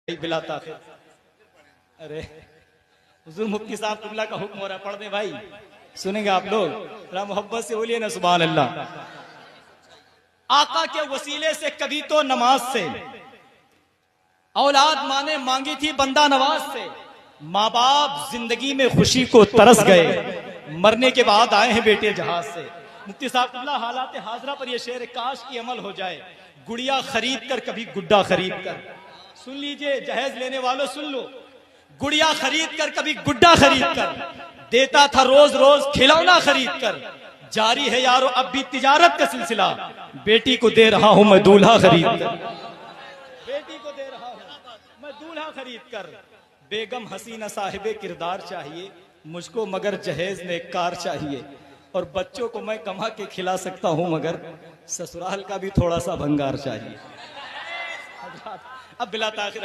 बिला ताखिर। अरे हुजूर मुफ्ती साहब कुबला का हुक्म हो रहा है, पढ़ दे भाई, सुनेंगे आप लोग, जरा मोहब्बत से बोलिए ना सुभान अल्लाह। आका के वसीले से कभी तो नमाज से औलाद माने मांगी थी बंदा नवाज से। माँ बाप जिंदगी में खुशी को तरस गए, मरने के बाद आए हैं बेटे जहाज से। मुफ्ती साहब कुबला हालात हाजरा पर यह शेर काश की अमल हो जाए। गुड़िया खरीद कर कभी गुड्डा खरीद कर, सुन लीजिए जहेज लेने वालों सुन लो। गुड़िया खरीद कर कभी गुड्डा खरीद कर, देता था रोज रोज खिलौना खरीद कर। जारी है यारो अब भी तिजारत का सिलसिला, बेटी को दे रहा हूं मैं दूल्हा खरीद कर। बेटी को दे रहा हूं मैं दूल्हा खरीद कर। बेगम हसीना साहिबे किरदार चाहिए मुझको, मगर जहेज ने कार चाहिए। और बच्चों को मैं कमा के खिला सकता हूं, मगर ससुराल का भी थोड़ा सा भंगार चाहिए। अब बिला ताखिर